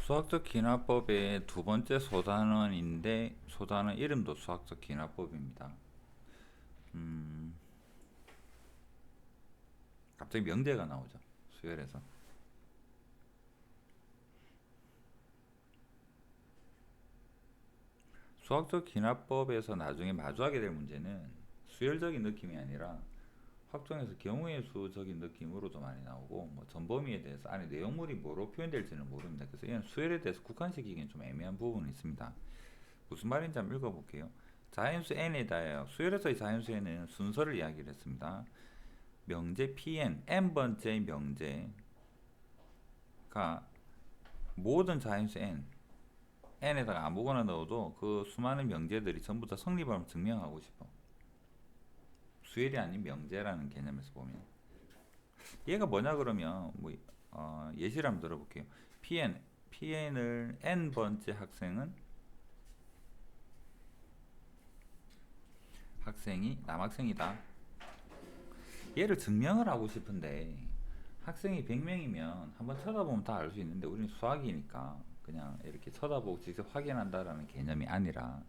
수학적 기납법의 두 번째 소단원인데 소단원 이름도 수학적 기납법입니다. 음, 갑자기 명제가 나오죠. 수열에서. 수학적 기납법에서 나중에 마주하게 될 문제는 수열적인 느낌이 아니라 확정해서 경우의 수적인 느낌으로도 많이 나오고 뭐 전범위에 대해서 안에 내용물이 뭐로 표현될지는 모릅니다. 그래서 이런 수열에 대해서 국한시키기는 좀 애매한 부분이 있습니다. 무슨 말인지 한번 읽어볼게요. 자연수 n에다요. 수열에서의 자연수에는 순서를 이야기를 했습니다. 명제 pn, n번째 명제가 모든 자연수 n에다가 아무거나 넣어도 그 수많은 명제들이 전부 다 성립함을 증명하고 싶어. 수열이 아닌 명제라는 개념에서 보면 얘가 뭐냐 그러면 뭐 예시를 한번 들어볼게요. PN을 n번째 학생이 남학생이다. 얘를 증명을 하고 싶은데 학생이 100명이면 한번 쳐다보면 다 알 수 있는데 우리는 수학이니까 그냥 이렇게 쳐다보고 직접 확인한다라는 개념이 아니라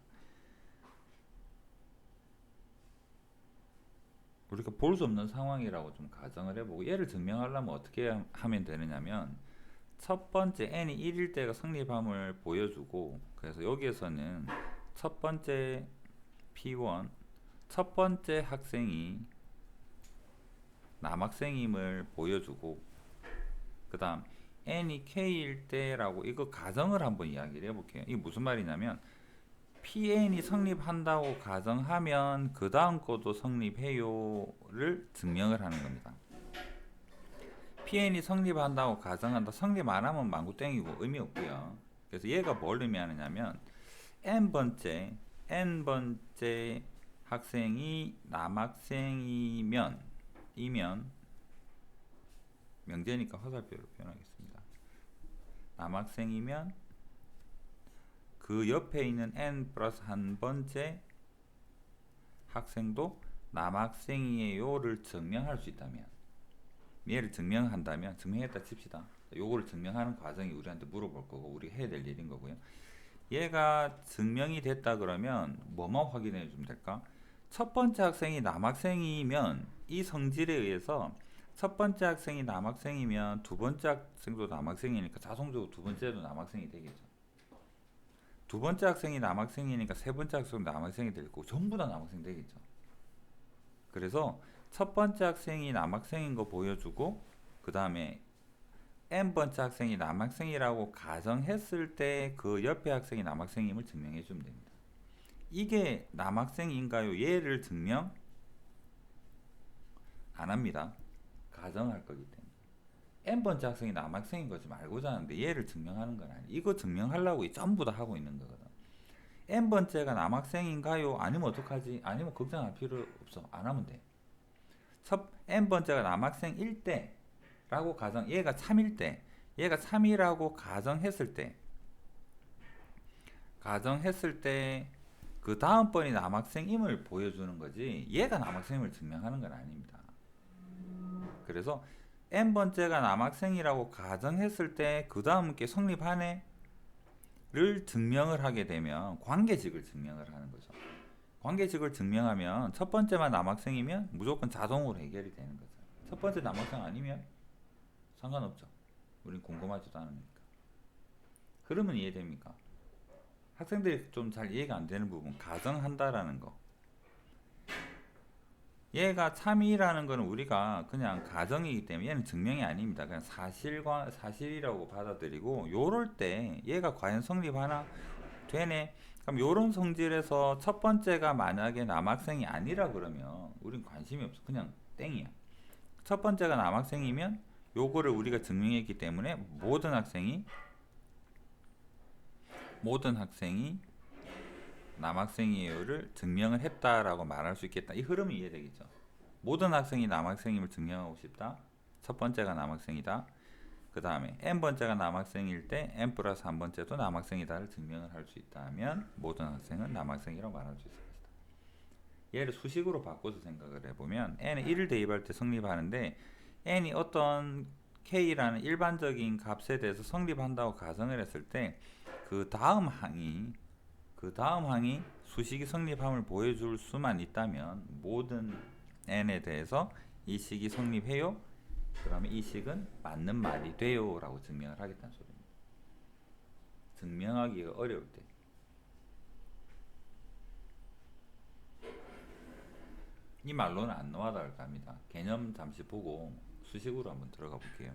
우리가 볼 수 없는 상황이라고 좀 가정을 해보고 얘를 증명하려면 어떻게 하면 되느냐면 첫 번째 n이 1일 때가 성립함을 보여주고 그래서 여기에서는 첫 번째 P1 첫 번째 학생이 남학생임을 보여주고 그 다음 n이 k일 때라고 이거 가정을 한번 이야기를 해볼게요. 이게 무슨 말이냐면 PN이 성립한다고 가정하면 그 다음 것도 성립해요를 증명을 하는 겁니다. PN이 성립한다고 가정한다. 성립 안 하면 망구땡이고 의미 없고요. 그래서 얘가 뭘 의미하느냐면 n번째 학생이 남학생이면 명제니까 화살표로 표현하겠습니다. 남학생이면 그 옆에 있는 n 플러스 한 번째 학생도 남학생이에요를 증명할 수 있다면 얘를 증명한다면 증명했다 칩시다. 요거를 증명하는 과정이 우리한테 물어볼 거고 우리가 해야 될 일인 거고요. 얘가 증명이 됐다 그러면 뭐만 확인해 주면 될까? 첫 번째 학생이 남학생이면 이 성질에 의해서 첫 번째 학생이 남학생이면 두 번째 학생도 남학생이니까 자동적으로 두 번째도 남학생이 되겠죠. 두 번째 학생이 남학생이니까 세 번째 학생도 남학생이 될 거고 전부 다 남학생 되겠죠. 그래서 첫 번째 학생이 남학생인 거 보여주고 그 다음에 n번째 학생이 남학생이라고 가정했을 때 그 옆에 학생이 남학생임을 증명해 주면 됩니다. 이게 남학생인가요? 얘를 증명 안 합니다. 가정할 거기 때문에. n번째 학생이 남학생인 거지 말고자 하는데 얘를 증명하는 건 아니에요. 이거 증명하려고 전부 다 하고 있는 거거든. n번째가 남학생인가요? 아니면 어떡하지? 아니면 걱정할 필요 없어. 안 하면 돼. n번째가 남학생일 때라고 얘가 3일 때 얘가 3이라고 가정했을 때 그 다음번이 남학생임을 보여주는 거지 얘가 남학생임을 증명하는 건 아닙니다. 그래서 n번째가 남학생이라고 가정했을 때 그 다음 게 성립하네를 증명을 하게 되면 관계직을 증명을 하는 거죠. 관계직을 증명하면 첫 번째만 남학생이면 무조건 자동으로 해결이 되는 거죠. 첫 번째 남학생 아니면 상관없죠. 우린 궁금하지도 않으니까. 그러면 이해됩니까? 학생들이 좀 잘 이해가 안 되는 부분, 가정한다라는 거. 얘가 참이라는 거는 우리가 그냥 가정이기 때문에 얘는 증명이 아닙니다. 그냥 사실이라고 받아들이고, 요럴 때 얘가 과연 성립하나? 되네? 그럼 요런 성질에서 첫 번째가 만약에 남학생이 아니라 그러면 우린 관심이 없어. 그냥 땡이야. 첫 번째가 남학생이면 요거를 우리가 증명했기 때문에 모든 학생이 남학생이에요를 증명을 했다라고 말할 수 있겠다. 이 흐름이 이해되겠죠? 모든 학생이 남학생임을 증명하고 싶다. 첫 번째가 남학생이다. 그 다음에 n번째가 남학생일 때 n 플러스 한 번째도 남학생이다를 증명을 할 수 있다면 모든 학생은 남학생이라고 말할 수 있을 것이다. 얘를 수식으로 바꿔서 생각을 해보면 n은 1을 대입할 때 성립하는데 n이 어떤 K라는 일반적인 값에 대해서 성립한다고 가정을 했을 때 그 다음 항이 수식이 성립함을 보여줄 수만 있다면 모든 n에 대해서 이 식이 성립해요. 그러면 이 식은 맞는 말이 돼요 라고 증명을 하겠다는 소리입니다. 증명하기가 어려울 때. 이 말로는 안 노하다고 합니다. 개념 잠시 보고 수식으로 한번 들어가 볼게요.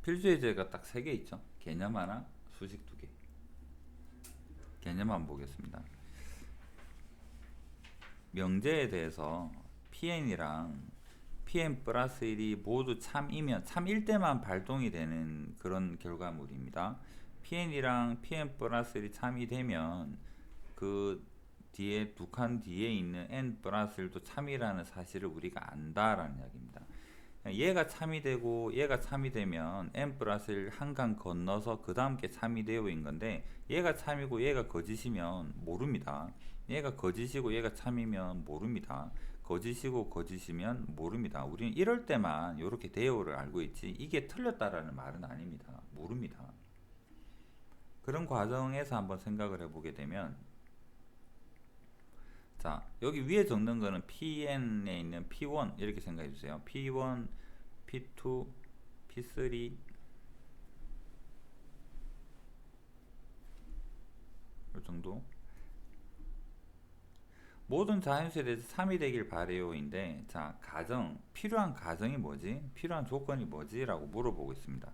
필수예제가 딱 3개 있죠. 개념 하나, 수식 2개. 개념 한번 보겠습니다. 명제에 대해서 PN이랑 PN 플러스 1이 모두 참이면 참일 때만 발동이 되는 그런 결과물입니다. PN이랑 PN 플러스 1이 참이 되면 그 뒤에 두 칸 뒤에 있는 N 플러스 1도 참이라는 사실을 우리가 안다라는 이야기입니다. 얘가 참이 되고 얘가 참이 되면 N 플러스 1 한 칸 건너서 그 다음 게 참이 되어인 건데 얘가 참이고 얘가 거짓이면 모릅니다. 얘가 거짓이고 얘가 참이면 모릅니다. 거짓이고 거짓이면 모릅니다. 우리는 이럴 때만 이렇게 대요를 알고 있지 이게 틀렸다라는 말은 아닙니다. 모릅니다. 그런 과정에서 한번 생각을 해보게 되면 자 여기 위에 적는 거는 PN에 있는 P1 이렇게 생각해 주세요. P1, P2, P3 이 정도 모든 자연수에 대해서 3이 되길 바래요인데 자 가정 필요한 가정이 뭐지? 필요한 조건이 뭐지? 라고 물어보고 있습니다.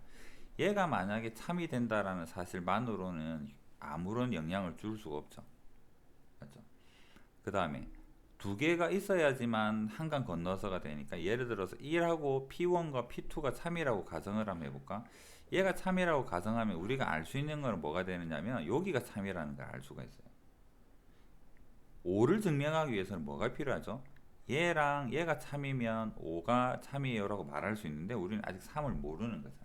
얘가 만약에 참이 된다라는 사실만으로는 아무런 영향을 줄 수가 없죠. 맞죠? 그 다음에 두 개가 있어야지만 한 칸 건너서가 되니까 예를 들어서 1하고 P1과 P2가 참이라고 가정을 한번 해볼까? 얘가 참이라고 가정하면 우리가 알 수 있는 건 뭐가 되느냐면 여기가 참이라는 걸 알 수가 있어요. 5를 증명하기 위해서는 뭐가 필요하죠? 얘랑 얘가 참이면 5가 참이에요 라고 말할 수 있는데 우리는 아직 3을 모르는 거잖아요.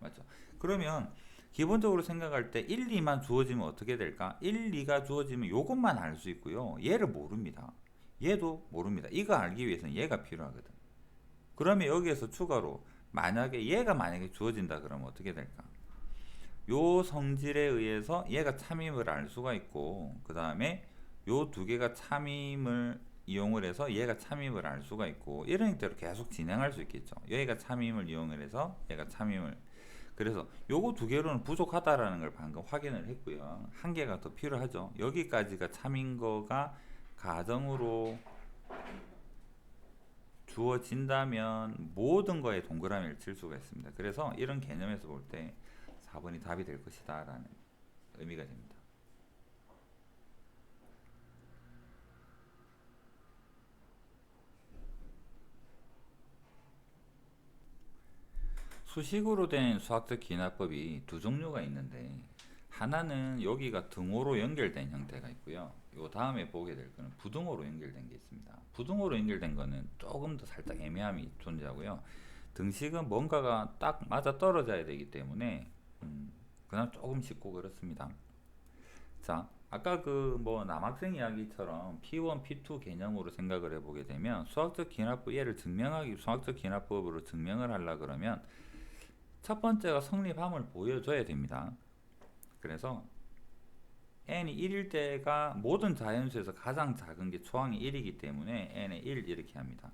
맞죠? 그러면 기본적으로 생각할 때 1, 2만 주어지면 어떻게 될까? 1, 2가 주어지면 이것만 알 수 있고요. 얘를 모릅니다. 얘도 모릅니다. 이거 알기 위해서는 얘가 필요하거든. 그러면 여기에서 추가로 얘가 만약에 주어진다 그러면 어떻게 될까? 요 성질에 의해서 얘가 참임을 알 수가 있고 그 다음에 요 두 개가 참임을 이용을 해서 얘가 참임을 알 수가 있고 이런 대로 계속 진행할 수 있겠죠. 얘가 참임을 이용을 해서 얘가 참임을 그래서 요거 두 개로는 부족하다라는 걸 방금 확인을 했고요. 한 개가 더 필요하죠. 여기까지가 참인 거가 가정으로 주어진다면 모든 거에 동그라미를 칠 수가 있습니다. 그래서 이런 개념에서 볼 때 4번이 답이 될 것이다 라는 의미가 됩니다. 수식으로 된 수학적 기납법이 두 종류가 있는데 하나는 여기가 등호로 연결된 형태가 있고요. 요 다음에 보게 될 거는 부등호로 연결된 게 있습니다. 부등호로 연결된 거는 조금 더 살짝 애매함이 존재하고요. 등식은 뭔가가 딱 맞아 떨어져야 되기 때문에 그냥 조금 쉽고 그렇습니다. 자, 아까 그 뭐 남학생 이야기처럼 P1, P2 개념으로 생각을 해보게 되면 수학적 기납법 얘를 수학적 기납법으로 증명을 하려 그러면 첫 번째가 성립함을 보여줘야 됩니다. 그래서 n이 1일 때가 모든 자연수에서 가장 작은 게 초항이 1이기 때문에 n에 1 이렇게 합니다.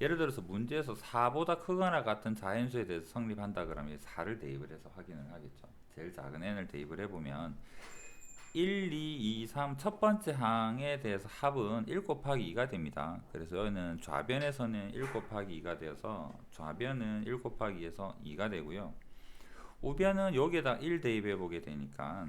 예를 들어서 문제에서 4보다 크거나 같은 자연수에 대해서 성립한다 그러면 4를 대입을 해서 확인을 하겠죠. 제일 작은 n을 대입을 해보면 1, 2, 2, 3 첫 번째 항에 대해서 합은 1 곱하기 2가 됩니다. 그래서 여기는 좌변에서는 1 곱하기 2가 되어서 좌변은 1 곱하기 2에서 2가 되고요. 우변은 여기에다 1 대입해 보게 되니까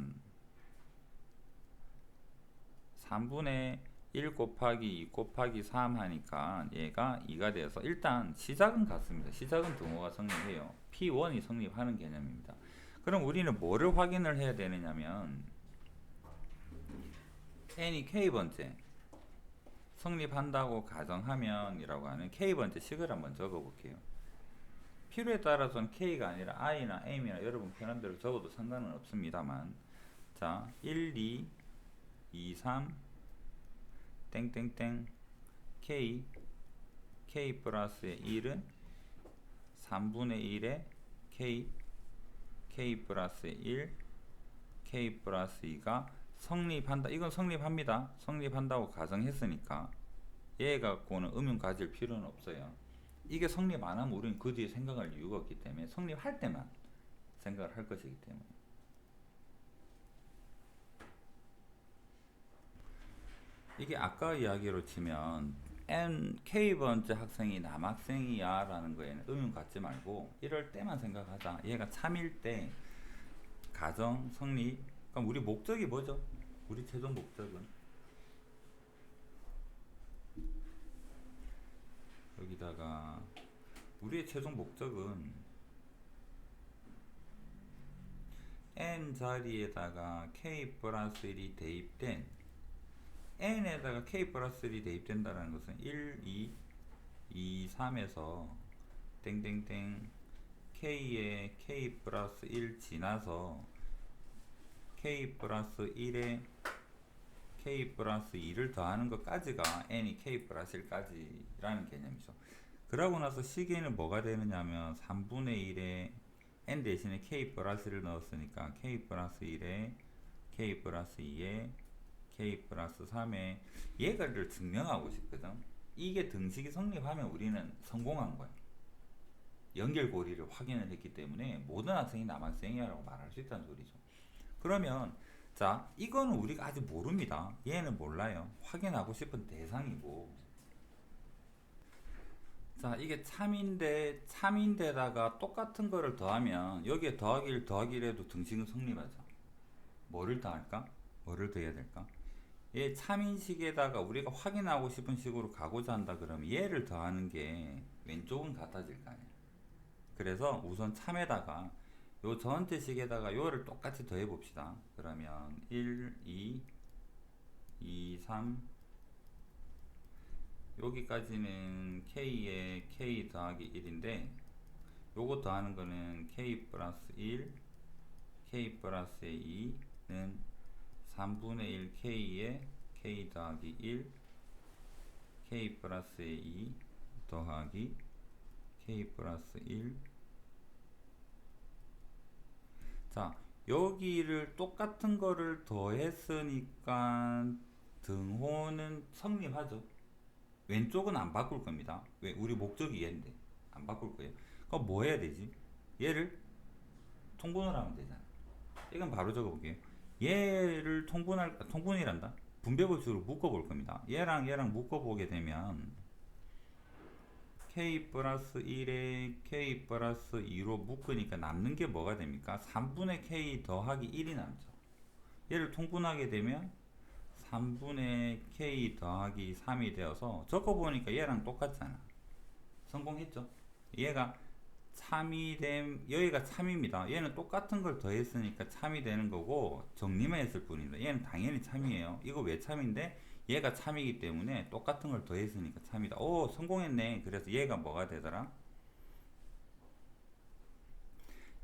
3분의 1 곱하기 2 곱하기 3 하니까 얘가 2가 되어서 일단 시작은 같습니다. 시작은 등호가 성립해요. P1이 성립하는 개념입니다. 그럼 우리는 뭐를 확인을 해야 되느냐면 n이 k번째 성립한다고 가정하면 이라고 하는 k번째 식을 한번 적어 볼게요. 필요에 따라서는 k가 아니라 i나 m이나 여러분 편한 대로 적어도 상관은 없습니다만 자 1, 2, 2, 3 땡땡땡 k k 플러스의 1은 3분의 1의 k 플러스 1 k 플러스 2가 성립한다. 이건 성립합니다. 성립한다고 가정했으니까 얘 갖고는 음용 가질 필요는 없어요. 이게 성립 안 하면 우리는 그 뒤에 생각할 이유가 없기 때문에 성립할 때만 생각을 할 것이기 때문에. 이게 아까 이야기로 치면 K번째 학생이 남학생이야 라는 거에는 의문 갖지 말고 이럴 때만 생각하자. 얘가 참일 때 가정 성립. 그럼 우리 목적이 뭐죠? 우리 최종 목적은 여기다가 우리의 최종 목적은 n 자리에다가 k 플러스 1이 대입된 n에다가 k 플러스 1이 대입된다는 것은 1, 2, 3에서 땡땡땡 k에 k 플러스 1 지나서 k 플러스 1에 k 플러스 2를 더하는 것까지가 n이 k 플러스 1까지라는 개념이죠. 그러고 나서 시계는 뭐가 되느냐면 3분의 1에 n 대신에 k 플러스 1을 넣었으니까 k 플러스 1에 k 플러스 2에 k 플러스 3에 얘가를 증명하고 싶거든. 이게 등식이 성립하면 우리는 성공한 거야. 연결고리를 확인을 했기 때문에 모든 학생이 남학생이야 라고 말할 수 있다는 소리죠. 그러면 자, 이거는 우리가 아직 모릅니다. 얘는 몰라요. 확인하고 싶은 대상이고. 자, 이게 참인데다가 똑같은 거를 더하면 여기에 더하기를 해도 등식은 성립하죠. 뭐를 더할까? 뭐를 더해야 될까? 얘 참인식에다가 우리가 확인하고 싶은 식으로 가고자 한다 그러면 얘를 더하는 게 왼쪽은 같아질 거 아니야. 그래서 우선 참에다가 요 전체 식에다가 요를 똑같이 더해 봅시다. 그러면 1, 2, 3 여기까지는 k에 k 더하기 1인데 요거 더하는 거는 k 플러스 1 k 플러스 2는 3분의 1 k에 k 더하기 1 k 플러스 2 더하기 k 플러스 1. 자, 여기를 똑같은 거를 더했으니까 등호는 성립하죠. 왼쪽은 안 바꿀 겁니다. 왜? 우리 목적이 얘인데 안 바꿀 거예요. 그럼 뭐 해야 되지? 얘를 통분을 하면 되잖아. 이건 바로 적어볼게요. 얘를 통분이란다. 분배법칙으로 묶어볼 겁니다. 얘랑 얘랑 묶어보게 되면 k 플러스 1에 k 플러스 2로 묶으니까 남는 게 뭐가 됩니까? 3분의 k 더하기 1이 남죠. 얘를 통분하게 되면 3분의 k 더하기 3이 되어서 적어보니까 얘랑 똑같잖아. 성공했죠? 얘가 참이 여기가 참입니다. 얘는 똑같은 걸 더했으니까 참이 되는 거고 정리만 했을 뿐입니다. 얘는 당연히 참이에요. 이거 왜 참인데? 얘가 참이기 때문에 똑같은 걸 더했으니까 참이다. 오, 성공했네. 그래서 얘가 뭐가 되더라?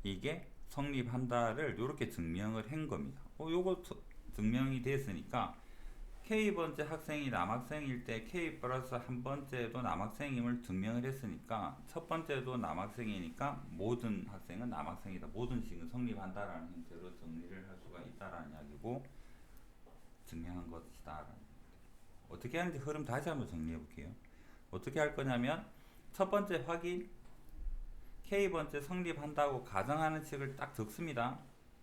이게 성립한다를 이렇게 증명을 한 겁니다. 요거 증명이 됐으니까 K번째 학생이 남학생일 때 K 플러스 한 번째도 남학생임을 증명을 했으니까 첫 번째도 남학생이니까 모든 학생은 남학생이다. 모든 식은 성립한다라는 형태로 정리를 할 수가 있다라는 이야기고 증명한 것이다. 어떻게 하는지 흐름 다시 한번 정리해 볼게요. 어떻게 할 거냐면 첫 번째 확인 K번째 성립한다고 가정하는 식을 딱 적습니다.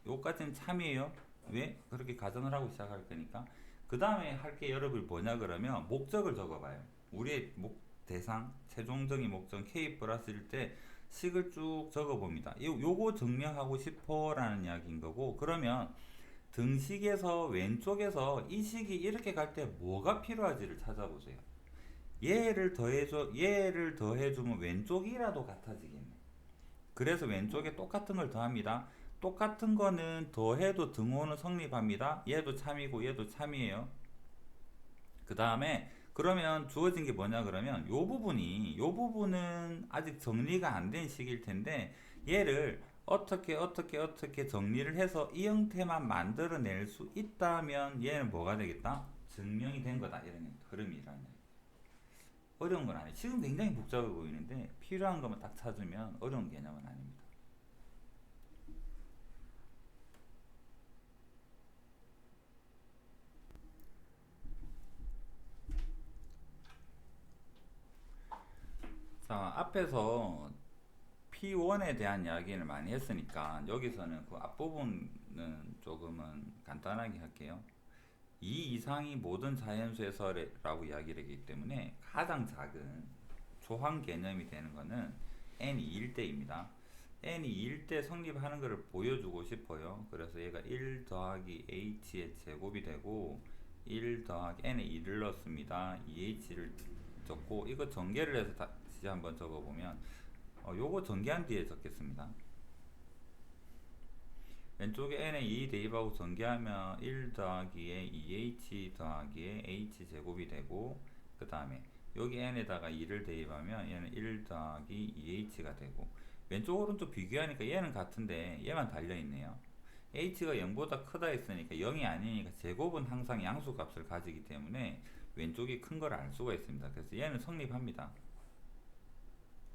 요까지는 참이에요. 왜? 그렇게 가정을 하고 시작할 거니까. 그 다음에 할 게 여러분 뭐냐 그러면 목적을 적어봐요. 우리의 대상, 최종적인 목적 K 플러스일 때 식을 쭉 적어봅니다. 요거 증명하고 싶어 라는 이야기인 거고, 그러면 등식에서 왼쪽에서 이 식이 이렇게 갈 때 뭐가 필요하지를 찾아보세요. 얘를 더해주면 왼쪽이라도 같아지겠네. 그래서 왼쪽에 똑같은 걸 더합니다. 똑같은 거는 더해도 등호는 성립합니다. 얘도 참이고 얘도 참이에요. 그 다음에 그러면 주어진 게 뭐냐 그러면 요 부분은 아직 정리가 안 된 식일 텐데 얘를 어떻게 정리를 해서 이 형태만 만들어낼 수 있다면 얘는 뭐가 되겠다? 증명이 된 거다. 이런 흐름이라는. 어려운 건 아니에요. 지금 굉장히 복잡해 보이는데 필요한 것만 딱 찾으면 어려운 개념은 아닙니다. 자, 앞에서 P1에 대한 이야기를 많이 했으니까 여기서는 그 앞부분은 조금은 간단하게 할게요. 2 이상이 모든 자연수에서라고 이야기를 했기 때문에 가장 작은 초항 개념이 되는 거는 n이 2일 때입니다. n이 2일 때 성립하는 것을 보여주고 싶어요. 그래서 얘가 1 더하기 h의 제곱이 되고 1 더하기 n에 2를 넣습니다. 2h를 적고 이거 전개를 해서 다시 한번 적어보면 요거 전개한 뒤에 적겠습니다. 왼쪽에 n에 2 대입하고 전개하면 1 더하기에 2h 더하기에 h 제곱이 되고 그 다음에 여기 n에다가 2를 대입하면 얘는 1 더하기 2h가 되고 왼쪽 오른쪽 비교하니까 얘는 같은데 얘만 달려있네요. h가 0보다 크다 했으니까 0이 아니니까 제곱은 항상 양수값을 가지기 때문에 왼쪽이 큰 걸 알 수가 있습니다. 그래서 얘는 성립합니다.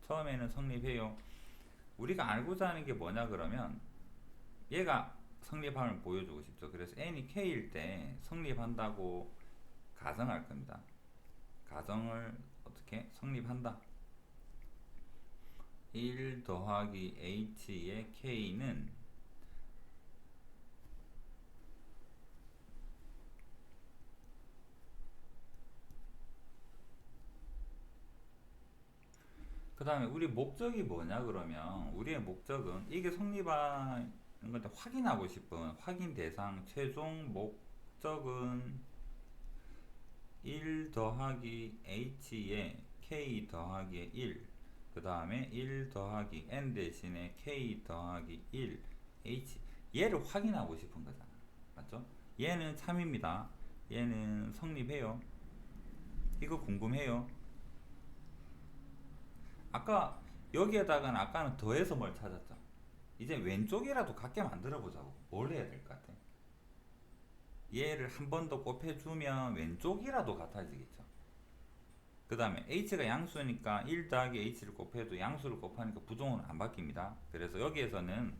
처음에는 성립해요. 우리가 알고자 하는 게 뭐냐 그러면 얘가 성립함을 보여주고 싶죠. 그래서 n이 k일 때 성립한다고 가정할 겁니다. 가정을 어떻게 성립한다. 1 더하기 h의 k는 그 다음에 우리 목적이 뭐냐 그러면 우리의 목적은 이게 성립하는 건데 확인하고 싶은 확인 대상 최종 목적은 1 더하기 h에 k 더하기 1 그 다음에 1 더하기 n 대신에 k 더하기 1 h 얘를 확인하고 싶은 거잖아. 맞죠? 얘는 참입니다. 얘는 성립해요. 이거 궁금해요. 아까 여기에다가는 아까는 더해서 뭘 찾았죠. 이제 왼쪽이라도 같게 만들어 보자고. 뭘 해야 될 것 같아? 얘를 한 번 더 곱해주면 왼쪽이라도 같아지겠죠. 그 다음에 h가 양수니까 1 더하기 h를 곱해도 양수를 곱하니까 부동은 안 바뀝니다. 그래서 여기에서는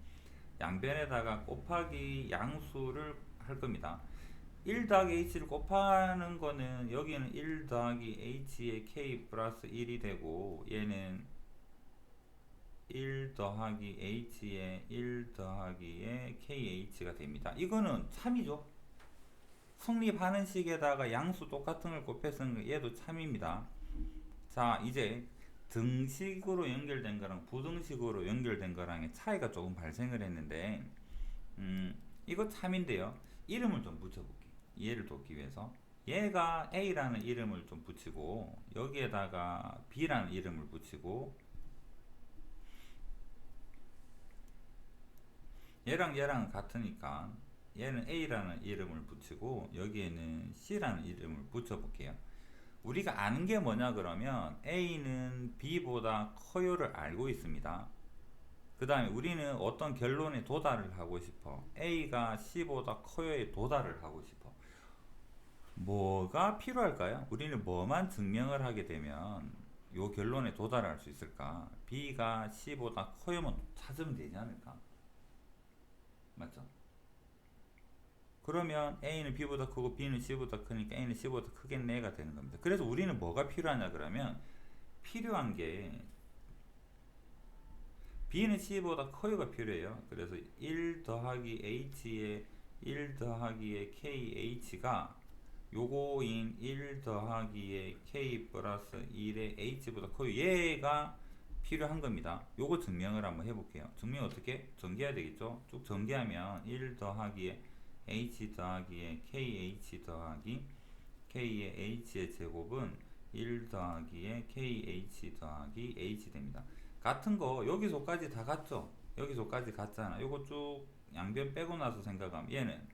양변에다가 곱하기 양수를 할 겁니다. 1 더하기 h를 곱하는 거는 여기는 1 더하기 h의 k 플러스 1이 되고 얘는 1 더하기 h의 1 더하기의 kh가 됩니다. 이거는 참이죠. 성립하는 식에다가 양수 똑같은 걸 곱해서 얘도 참입니다. 자, 이제 등식으로 연결된 거랑 부등식으로 연결된 거랑의 차이가 조금 발생을 했는데 이거 참인데요. 이름을 좀 붙여볼게요. 이해를 돕기 위해서 얘가 A라는 이름을 좀 붙이고 여기에다가 B라는 이름을 붙이고 얘랑 얘랑 같으니까 얘는 A라는 이름을 붙이고 여기에는 C라는 이름을 붙여볼게요. 우리가 아는 게 뭐냐 그러면 A는 B보다 커요를 알고 있습니다. 그 다음에 우리는 어떤 결론에 도달을 하고 싶어. A가 C보다 커요에 도달을 하고 싶어. 뭐가 필요할까요? 우리는 뭐만 증명을 하게 되면 요 결론에 도달할 수 있을까? B가 C보다 커요만 찾으면 되지 않을까? 맞죠? 그러면 A는 B보다 크고 B는 C보다 크니까 A는 C보다 크겠네가 되는 겁니다. 그래서 우리는 뭐가 필요하냐 그러면 필요한 게 B는 C보다 커요가 필요해요. 그래서 1 더하기 H의 1 더하기의 KH가 요거인 1 더하기의 K 플러스 1의 H보다 커요. 얘가 필요한 겁니다. 요거 증명을 한번 해볼게요. 증명 어떻게? 전개해야 되겠죠? 쭉 전개하면 1 더하기의 H 더하기의 KH 더하기 K의 H의 제곱은 1 더하기의 KH 더하기 H 됩니다. 같은 거 여기서까지 다 같죠? 여기서까지 같잖아. 요거 쭉 양변 빼고 나서 생각하면 얘는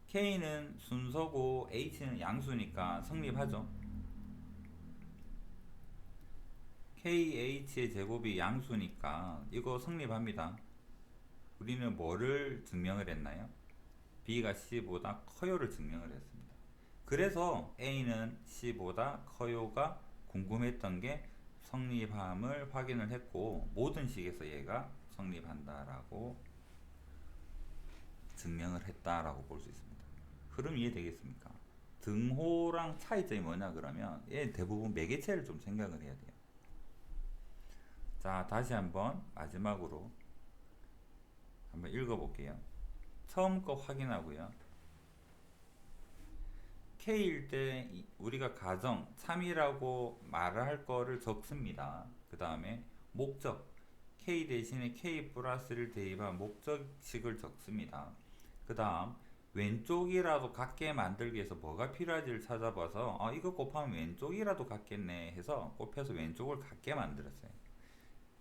K는 순서고 H는 양수니까 성립하죠. KH의 제곱이 양수니까 이거 성립합니다. 우리는 뭐를 증명을 했나요? B가 C보다 커요를 증명을 했습니다. 그래서 A는 C보다 커요가 궁금했던 게 성립함을 확인을 했고 모든 식에서 얘가 성립한다라고 증명을 했다라고 볼 수 있습니다. 흐름 이해되겠습니까? 등호랑 차이점이 뭐냐 그러면 얘 대부분 매개체를 좀 생각을 해야 돼요. 자, 다시 한번 마지막으로 한번 읽어볼게요. 처음 거 확인하고요. K일 때 우리가 가정, 참이라고 말을 할 거를 적습니다. 그 다음에 목적, K 대신에 K 플러스를 대입한 목적식을 적습니다. 그 다음 왼쪽이라도 같게 만들기 위해서 뭐가 필요할지를 찾아봐서 이거 곱하면 왼쪽이라도 같겠네 해서 곱해서 왼쪽을 같게 만들었어요.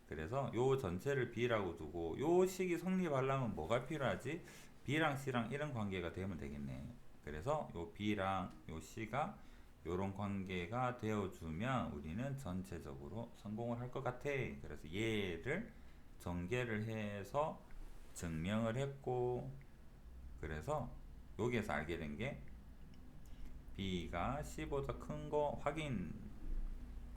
그래서 요 전체를 B라고 두고 요 식이 성립하려면 뭐가 필요하지? B랑 C랑 이런 관계가 되면 되겠네. 그래서 요 B랑 요 C가 요런 관계가 되어주면 우리는 전체적으로 성공을 할 것 같아. 그래서 얘를 전개를 해서 증명을 했고, 그래서 여기에서 알게 된 게 B가 C보다 큰 거 확인.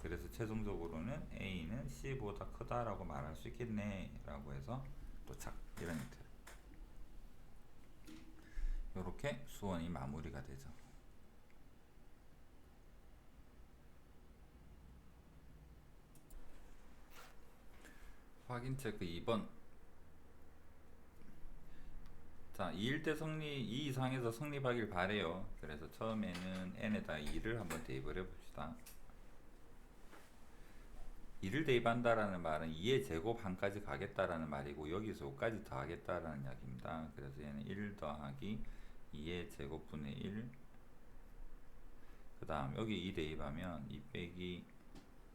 그래서 최종적으로는 A는 C보다 크다라고 말할 수 있겠네 라고 해서 도착. 이런 형태. 이렇게 수원이 마무리가 되죠. 확인 체크 2번. 자, 2일 때 성립, 2 이상에서 성립하길 바래요. 그래서 처음에는 n에다 2를 한번 대입을 해봅시다. 2를 대입한다라는 말은 2의 제곱 한까지 가겠다라는 말이고 여기서 5까지 더하겠다라는 이야기입니다. 그래서 얘는 1 더하기 2의 제곱분의 1. 그 다음 여기 2 대입하면 2 빼기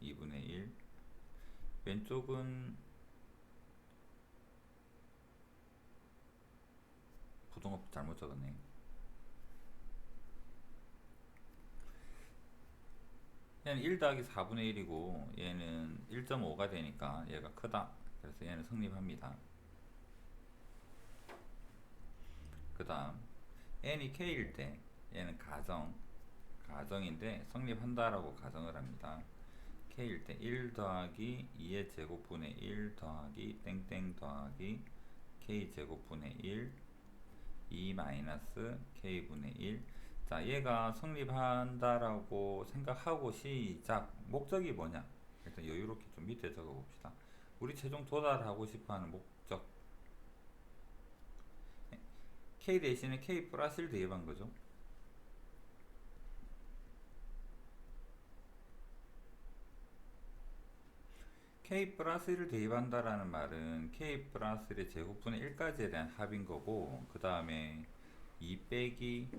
2분의 1. 왼쪽은 부등호 잘못 적었네. 얘는 1 더하기 4분의 1이고 얘는 1.5가 되니까 얘가 크다. 그래서 얘는 성립합니다. 그 다음 n이 k일 때 얘는 가정인데 성립한다라고 가정을 합니다. k일 때 1 더하기 2의 제곱분의 1 더하기 땡땡 더하기 k 제곱분의 1 2 마이너스 k분의 1. 자, 얘가 성립한다라고 생각하고 시작. 목적이 뭐냐? 일단 여유롭게 좀 밑에 적어 봅시다. 우리 최종 도달하고 싶어하는 목적. k 대신에 k 플러스를 대입한 거죠. k 플러스를 대입한다라는 말은 k 플러스의 제곱분의 1까지에 대한 합인 거고 그 다음에 2 빼기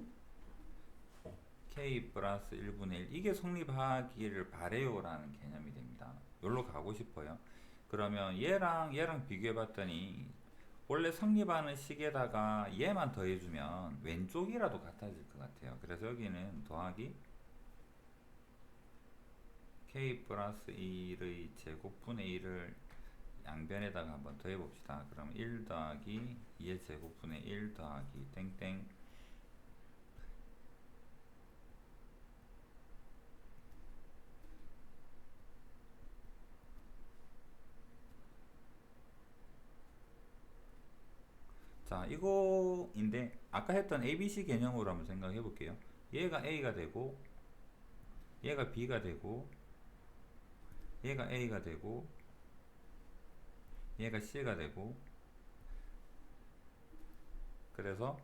k 플러스 1분의 1 이게 성립하기를 바래요 라는 개념이 됩니다. 여기로 가고 싶어요. 그러면 얘랑 비교해 봤더니 원래 성립하는 식에다가 얘만 더해주면 왼쪽이라도 같아질 것 같아요. 그래서 여기는 더하기 k 플러스 1의 제곱분의 1을 양변에다가 한번 더해 봅시다. 그럼 1 더하기 2의 제곱분의 1 더하기 땡땡. 자, 이거인데 아까 했던 ABC 개념으로 한번 생각해 볼게요. 얘가 A가 되고 얘가 B가 되고 얘가 A가 되고 얘가 C가 되고 그래서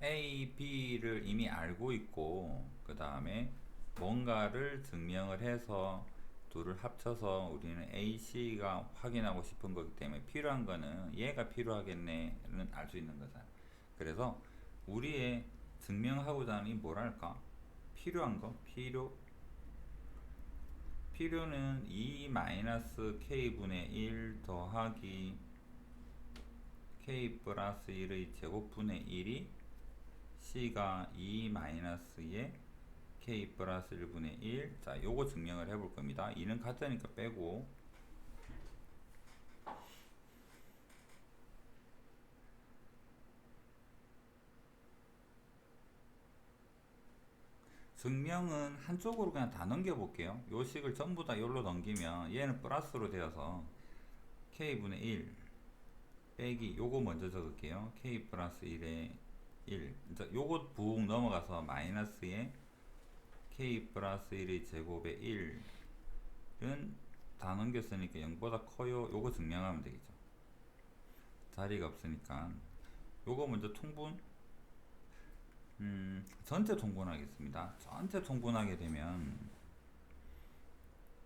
A, B를 이미 알고 있고 그 다음에 뭔가를 증명을 해서 둘을 합쳐서 우리는 A, C가 확인하고 싶은 거기 때문에 필요한 거는 얘가 필요하겠네는 알 수 있는 거잖아. 그래서 우리의 증명하고자 하는 이 뭐랄까 필요한 거 필요는 2-k분의 1 더하기 k 플러스 1의 제곱분의 1이 c가 2-의 k 플러스 1분의 1. 자, 요거 증명을 해볼 겁니다. 2는 같으니까 빼고 증명은 한쪽으로 그냥 다 넘겨볼게요. 요 식을 전부 다 여기로 넘기면 얘는 플러스로 되어서 k분의 1 빼기 요거 먼저 적을게요. k 플러스 1에 1 이제 요거 붕 넘어가서 마이너스에 k 플러스 1의 제곱에 1은 다 넘겼으니까 0보다 커요. 요거 증명하면 되겠죠. 자리가 없으니까 요거 먼저 통분 전체 통분하겠습니다. 전체 통분하게 되면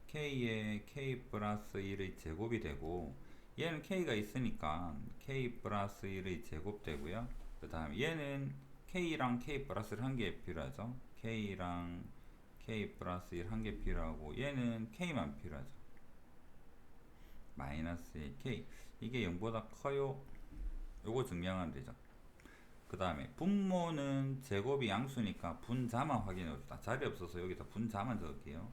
k에 k 플러스 1의 제곱이 되고 얘는 k가 있으니까 k 플러스 1의 제곱 되고요. 그 다음 얘는 k랑 k 플러스를 한 개 필요하죠. k랑 k 플러스 1 한 개 필요하고 얘는 k만 필요하죠. 마이너스 k 이게 0보다 커요. 요거 증명하면 되죠. 그 다음에 분모는 제곱이 양수니까 분자만 확인해 봅시다. 자리 없어서 여기다 분자만 적을게요.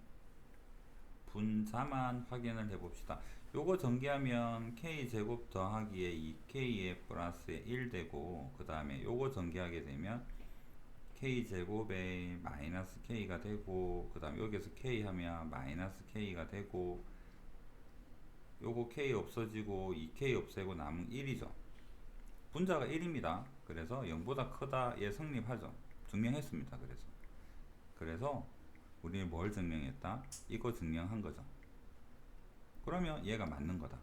분자만 확인을 해 봅시다. 요거 전개하면 k제곱 더하기에 2k에 플러스에 1 되고 그 다음에 요거 전개하게 되면 k제곱에 마이너스 k가 되고 그 다음 여기서 k 하면 마이너스 k가 되고 요거 k 없어지고 2k 없애고 남은 1이죠. 분자가 1입니다. 그래서 0보다 크다 얘 성립하죠. 증명했습니다. 그래서 우리는 뭘 증명했다? 이거 증명한 거죠. 그러면 얘가 맞는 거다.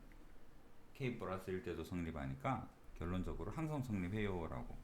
k 플러스일 때도 성립하니까 결론적으로 항상 성립해요 라고